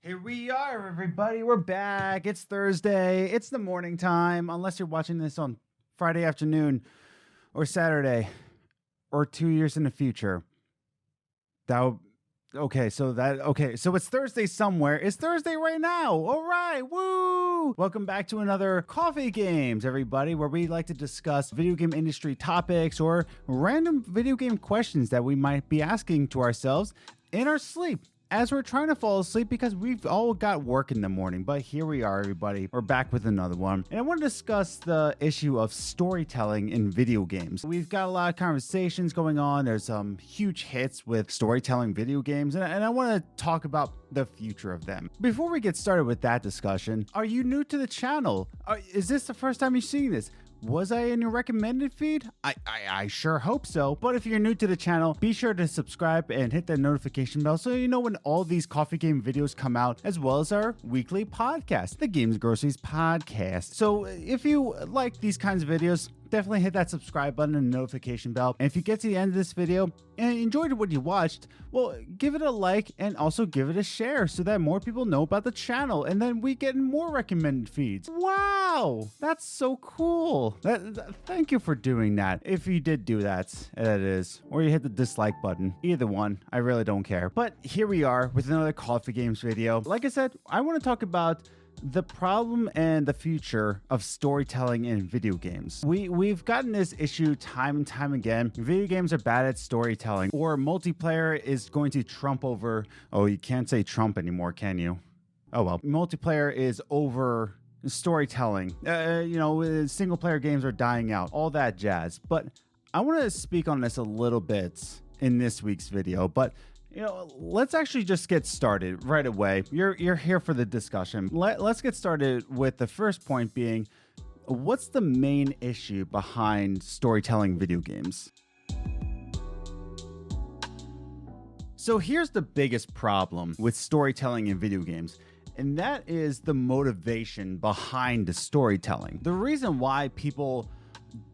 Here we are, everybody. We're back. It's Thursday. It's the morning time, unless you're watching this on Friday afternoon or Saturday or 2 years in the future. So it's Thursday somewhere. It's Thursday right now. All right. Woo! Welcome back to another Coffee Games, everybody, where we like to discuss video game industry topics or random video game questions that we might be asking to ourselves in our sleep, as we're trying to fall asleep because we've all got work in the morning. But here we are, everybody. We're back with another one. And I want to discuss the issue of storytelling in video games. We've got a lot of conversations going on. There's some huge hits with storytelling video games. And I want to talk about the future of them. Before we get started with that discussion, are you new to the channel? Is this the first time you're seeing this? Was I in your recommended feed? I sure hope so. But if you're new to the channel, be sure to subscribe and hit that notification bell so you know when all these coffee game videos come out, as well as our weekly podcast, the Games Groceries podcast. So if you like these kinds of videos, definitely hit that subscribe button and notification bell. And if you get to the end of this video and enjoyed what you watched, well, give it a like and also give it a share so that more people know about the channel, and then we get more recommended feeds. Wow, that's so cool. Thank you for doing that. If you did do that is, or you hit the dislike button, either one, I really don't care. But here we are with another Coffee Games video. Like I said, I want to talk about the problem and the future of storytelling in video games. We've gotten this issue time and time again. Video games are bad at storytelling, or multiplayer is going to trump over. Oh, you can't say Trump anymore, can you? Oh well. Multiplayer is over storytelling. Single player games are dying out, all that jazz. But I want to speak on this a little bit in this week's video, but let's actually just get started right away. You're here for the discussion. Let's get started with the first point being, what's the main issue behind storytelling video games? So here's the biggest problem with storytelling in video games, and that is the motivation behind the storytelling. The reason why people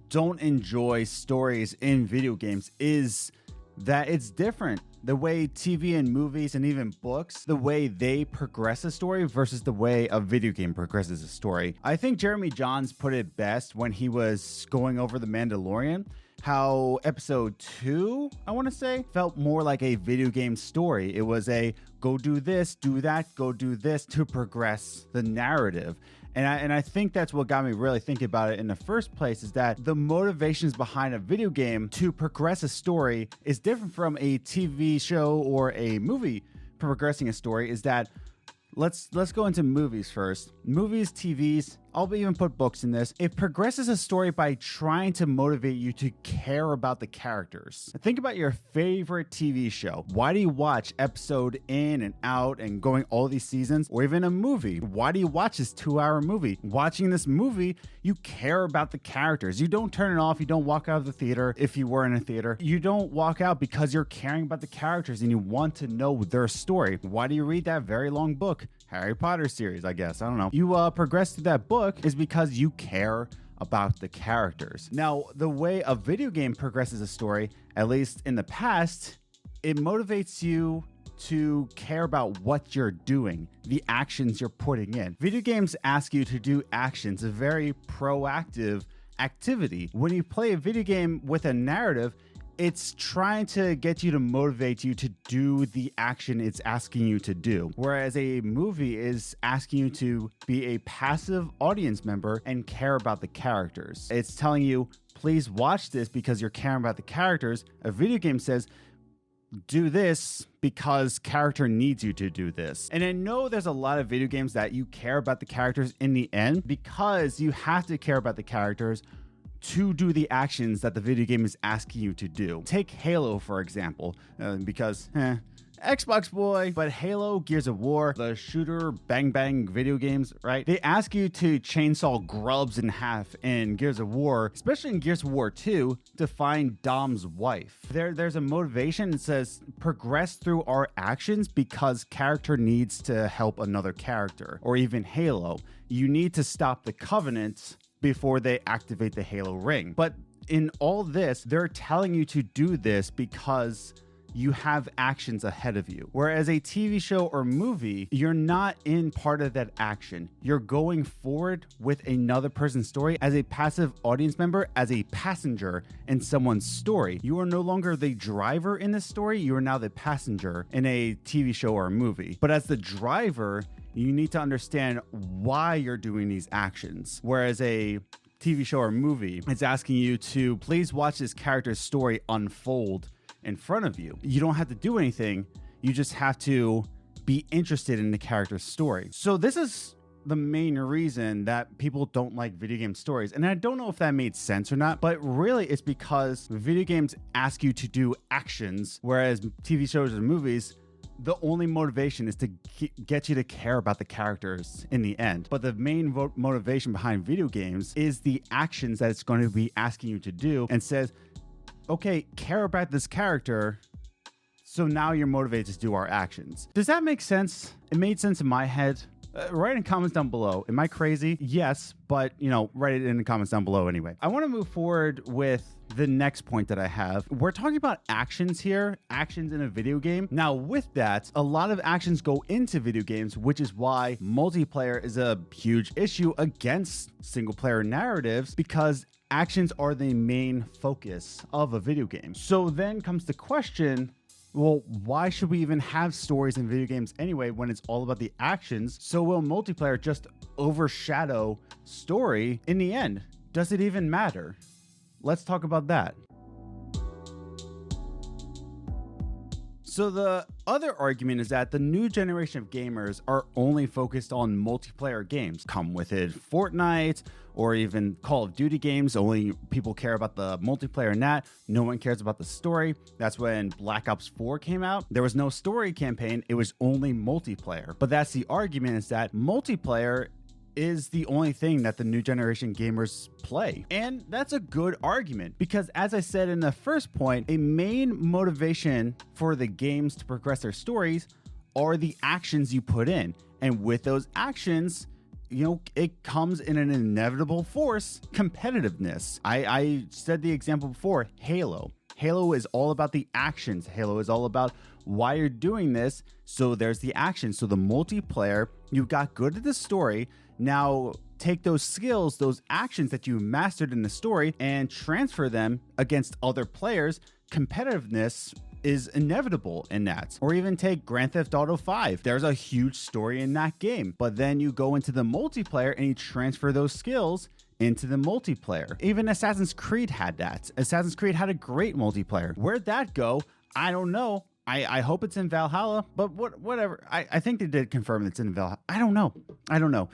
don't enjoy stories in video games is that it's different. The way TV and movies and even books, the way they progress a story versus the way a video game progresses a story. I think Jeremy Jahns put it best when he was going over The Mandalorian, how episode 2, I want to say, felt more like a video game story. It was a go do this, do that, go do this to progress the narrative. And I think that's what got me really thinking about it in the first place, is that the motivations behind a video game to progress a story is different from a TV show or a movie progressing a story. Is that let's go into movies first. Movies, TVs, I'll even put books in this. It progresses a story by trying to motivate you to care about the characters. Think about your favorite TV show. Why do you watch episode in and out and going all these seasons? Or even a movie. Why do you watch this 2-hour movie? Watching this movie, you care about the characters. You don't turn it off. You don't walk out of the theater if you were in a theater. You don't walk out because you're caring about the characters and you want to know their story. Why do you read that very long book? Harry Potter series, I guess. I don't know. You progress through that book is because you care about the characters. Now, the way a video game progresses a story, at least in the past, it motivates you to care about what you're doing, the actions you're putting in. Video games ask you to do actions, a very proactive activity. When you play a video game with a narrative, it's trying to get you to motivate you to do the action it's asking you to do. Whereas a movie is asking you to be a passive audience member and care about the characters. It's telling you, please watch this because you're caring about the characters. A video game says, do this because character needs you to do this. And I know there's a lot of video games that you care about the characters in the end because you have to care about the characters to do the actions that the video game is asking you to do. Take Halo, for example, because Xbox boy, but Halo, Gears of War, the shooter bang video games, right? They ask you to chainsaw grubs in half in Gears of War, especially in Gears of War 2, to find Dom's wife. There's a motivation that says progress through our actions because character needs to help another character. Or even Halo, you need to stop the Covenant before they activate the Halo ring. But in all this, they're telling you to do this because you have actions ahead of you. Whereas a TV show or movie, you're not in part of that action. You're going forward with another person's story as a passive audience member, as a passenger in someone's story. You are no longer the driver in this story, you are now the passenger in a TV show or a movie. But as the driver, you need to understand why you're doing these actions. Whereas a TV show or movie, it's asking you to please watch this character's story unfold in front of you. You don't have to do anything. You just have to be interested in the character's story. So this is the main reason that people don't like video game stories. And I don't know if that made sense or not, but really it's because video games ask you to do actions, whereas TV shows and movies, the only motivation is to get you to care about the characters in the end. But the main motivation behind video games is the actions that it's going to be asking you to do, and says, okay, care about this character, so now you're motivated to do our actions. Does that make sense? It made sense in my head. Write in comments down below. Am I crazy? Yes, but write it in the comments down below anyway. I want to move forward with the next point that I have. We're talking about actions here, actions in a video game. Now with that, a lot of actions go into video games, which is why multiplayer is a huge issue against single player narratives, because actions are the main focus of a video game. So then comes the question, well, why should we even have stories in video games anyway when it's all about the actions? So will multiplayer just overshadow story in the end? Does it even matter? Let's talk about that. So the other argument is that the new generation of gamers are only focused on multiplayer games. Come with it Fortnite or even Call of Duty games. Only people care about the multiplayer in that. No one cares about the story. That's when Black Ops 4 came out. There was no story campaign. It was only multiplayer. But that's the argument, is that multiplayer is the only thing that the new generation gamers play. And that's a good argument, because as I said in the first point, a main motivation for the games to progress their stories are the actions you put in. And with those actions, it comes in an inevitable force, competitiveness. I said the example before, Halo. Halo is all about the actions. Halo is all about why you're doing this. So there's the action. So the multiplayer, you got good at the story. Now take those skills, those actions that you mastered in the story, and transfer them against other players. Competitiveness is inevitable in that. Or even take Grand Theft Auto 5. There's a huge story in that game, but then you go into the multiplayer and you transfer those skills into the multiplayer. Even Assassin's Creed had that. Assassin's Creed had a great multiplayer. Where'd that go? I don't know. I hope it's in Valhalla, but whatever. I think they did confirm it's in Valhalla. I don't know.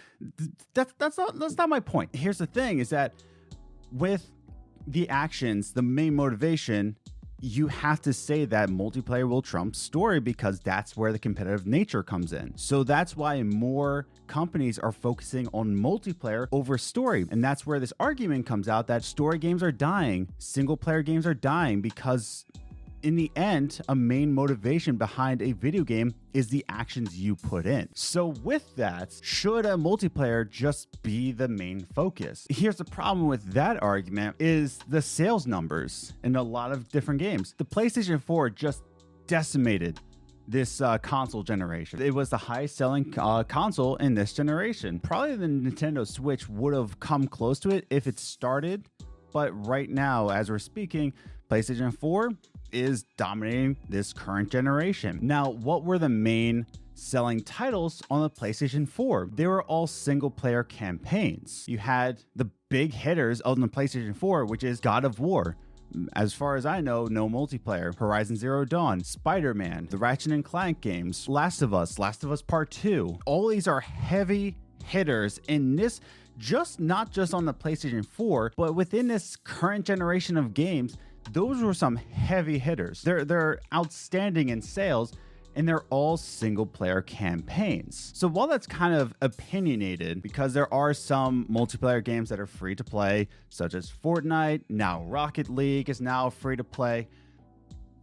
That's not my point. Here's the thing, is that with the actions, the main motivation, you have to say that multiplayer will trump story, because that's where the competitive nature comes in. So that's why more companies are focusing on multiplayer over story. And that's where this argument comes out that story games are dying, single player games are dying, because in the end, a main motivation behind a video game is the actions you put in. So with that, should a multiplayer just be the main focus? Here's the problem with that argument, is the sales numbers in a lot of different games. The PlayStation 4 just decimated this console generation. It was the highest selling console in this generation. Probably the Nintendo Switch would have come close to it if it started, but right now, as we're speaking, PlayStation 4 is dominating this current generation. Now, what were the main selling titles on the PlayStation 4? They were all single player campaigns. You had the big hitters on the PlayStation 4, which is God of War. As far as I know, no multiplayer. Horizon Zero Dawn, Spider-Man, the Ratchet and Clank games, Last of Us Part 2. All these are heavy hitters in this, not just on the PlayStation 4, but within this current generation of games. Those were some heavy hitters. They're outstanding in sales, and they're all single player campaigns. So while that's kind of opinionated, because there are some multiplayer games that are free to play, such as Fortnite, now Rocket League is now free to play,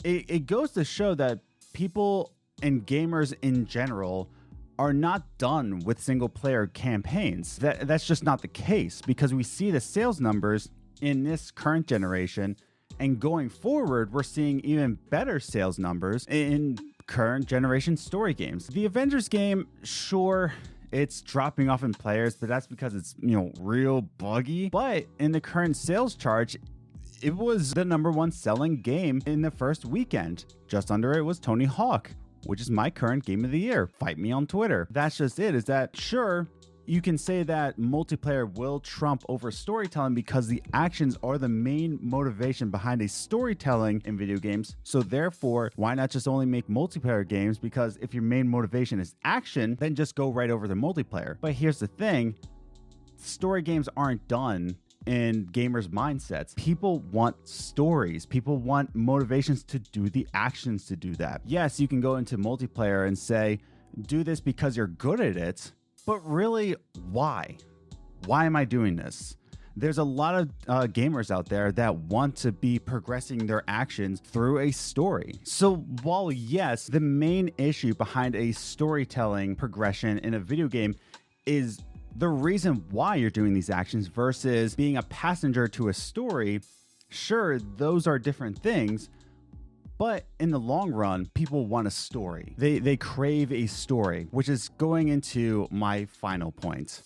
it goes to show that people and gamers in general are not done with single player campaigns. That's just not the case, because we see the sales numbers in this current generation, And going forward, we're seeing even better sales numbers in current generation story games. The Avengers game, sure, it's dropping off in players, but that's because it's, real buggy. But in the current sales charge, it was the #1 selling game in the first weekend. Just under it was Tony Hawk, which is my current game of the year. Fight me on Twitter. That's just it, is that sure, you can say that multiplayer will trump over storytelling because the actions are the main motivation behind a storytelling in video games. So therefore, why not just only make multiplayer games? Because if your main motivation is action, then just go right over the multiplayer. But here's the thing, story games aren't done in gamers' mindsets. People want stories. People want motivations to do the actions to do that. Yes, you can go into multiplayer and say, do this because you're good at it. But really, why? Why am I doing this? There's a lot of gamers out there that want to be progressing their actions through a story. So while yes, the main issue behind a storytelling progression in a video game is the reason why you're doing these actions versus being a passenger to a story, sure, those are different things. But in the long run, people want a story. They crave a story, which is going into my final point.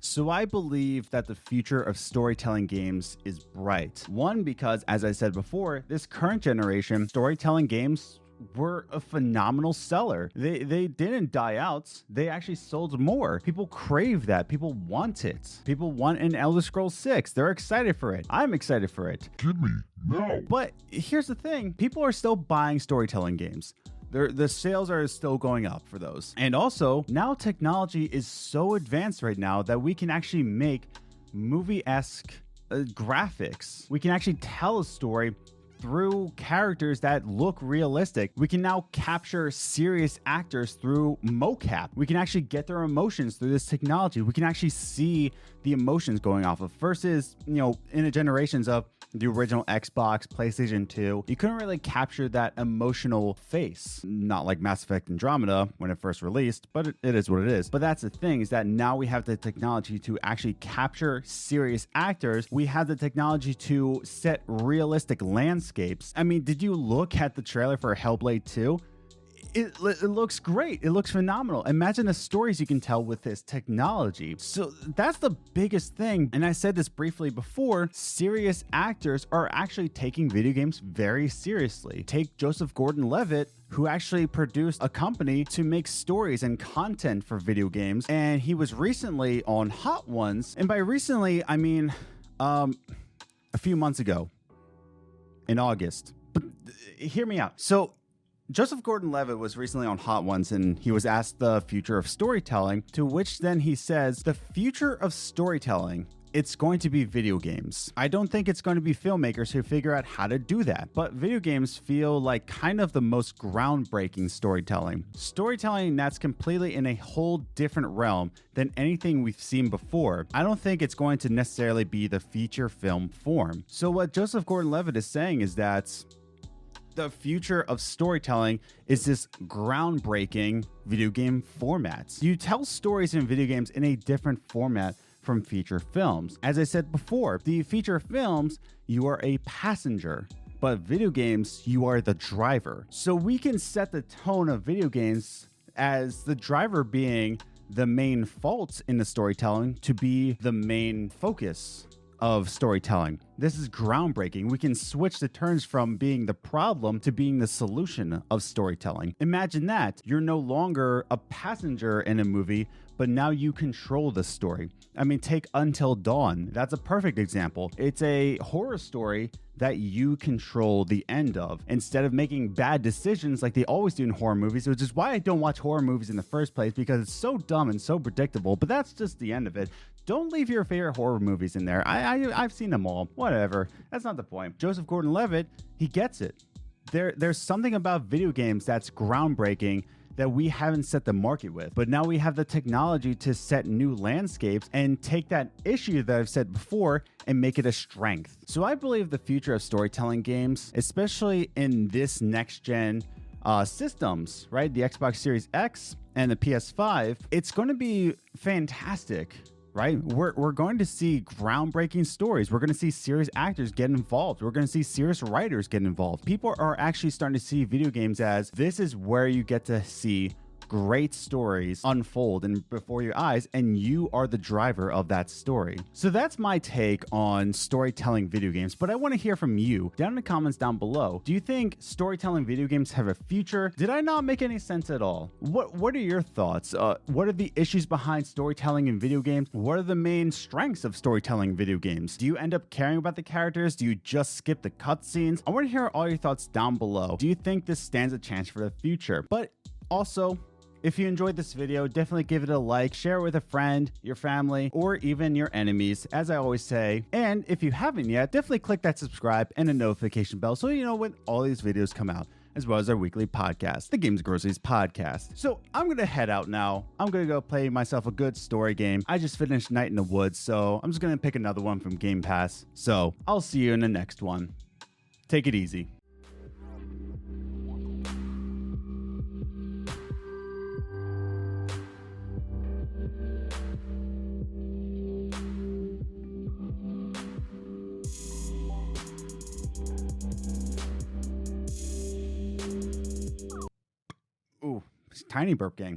So I believe that the future of storytelling games is bright. One, because as I said before, this current generation storytelling games were a phenomenal seller. They didn't die out. They actually sold more. People crave that. People want it. People want an Elder Scrolls 6. They're excited for it. I'm excited for it. Give me now. But here's the thing. People are still buying storytelling games. The sales are still going up for those. And also, now technology is so advanced right now that we can actually make movie-esque graphics. We can actually tell a story through characters that look realistic. We can now capture serious actors through mocap. We can actually get their emotions through this technology. We can actually see the emotions going off of versus, in the generations of the original Xbox, PlayStation 2, you couldn't really capture that emotional face. Not like Mass Effect Andromeda when it first released, but it is what it is. But that's the thing, is that now we have the technology to actually capture serious actors. We have the technology to set realistic landscapes. I mean, did you look at the trailer for Hellblade 2? It looks great. It looks phenomenal. Imagine the stories you can tell with this technology. So that's the biggest thing. And I said this briefly before, serious actors are actually taking video games very seriously. Take Joseph Gordon-Levitt, who actually produced a company to make stories and content for video games. And he was recently on Hot Ones. And by recently, I mean a few months ago in August. But hear me out. So Joseph Gordon-Levitt was recently on Hot Ones, and he was asked the future of storytelling, to which then he says, the future of storytelling, it's going to be video games. I don't think it's going to be filmmakers who figure out how to do that, but video games feel like kind of the most groundbreaking storytelling. Storytelling that's completely in a whole different realm than anything we've seen before. I don't think it's going to necessarily be the feature film form. So what Joseph Gordon-Levitt is saying is that the future of storytelling is this groundbreaking video game formats. You tell stories in video games in a different format from feature films. As I said before, the feature films, you are a passenger, but video games, you are the driver. So we can set the tone of video games as the driver being the main fault in the storytelling to be the main focus of storytelling. This is groundbreaking. We can switch the turns from being the problem to being the solution of storytelling. Imagine that. You're no longer a passenger in a movie, but now you control the story. I mean, take Until Dawn. That's a perfect example. It's a horror story that you control the end of, instead of making bad decisions like they always do in horror movies, which is why I don't watch horror movies in the first place, because it's so dumb and so predictable. But that's just the end of it. Don't leave your favorite horror movies in there. I've seen them all. Whatever. That's not the point. Joseph Gordon-Levitt, he gets it. There's something about video games that's groundbreaking that we haven't set the market with. But now we have the technology to set new landscapes and take that issue that I've said before and make it a strength. So I believe the future of storytelling games, especially in this next gen systems, right? The Xbox Series X and the PS5, it's going to be fantastic, right? We're going to see groundbreaking stories. We're going to see serious actors get involved. We're going to see serious writers get involved. People are actually starting to see video games as this is where you get to see great stories unfold and before your eyes, and you are the driver of that story. So that's my take on storytelling video games, but I want to hear from you down in the comments down below. Do you think storytelling video games have a future? Did I not make any sense at all? What are your thoughts? What are the issues behind storytelling in video games? What are the main strengths of storytelling in video games? Do you end up caring about the characters? Do you just skip the cutscenes? I want to hear all your thoughts down below. Do you think this stands a chance for the future? But also, if you enjoyed this video, definitely give it a like, share it with a friend, your family, or even your enemies, as I always say. And if you haven't yet, definitely click that subscribe and a notification bell so you know when all these videos come out, as well as our weekly podcast, the Games Groceries podcast. So I'm going to head out now. I'm going to go play myself a good story game. I just finished Night in the Woods, so I'm just going to pick another one from Game Pass. So I'll see you in the next one. Take it easy. Ooh, tiny burp gang.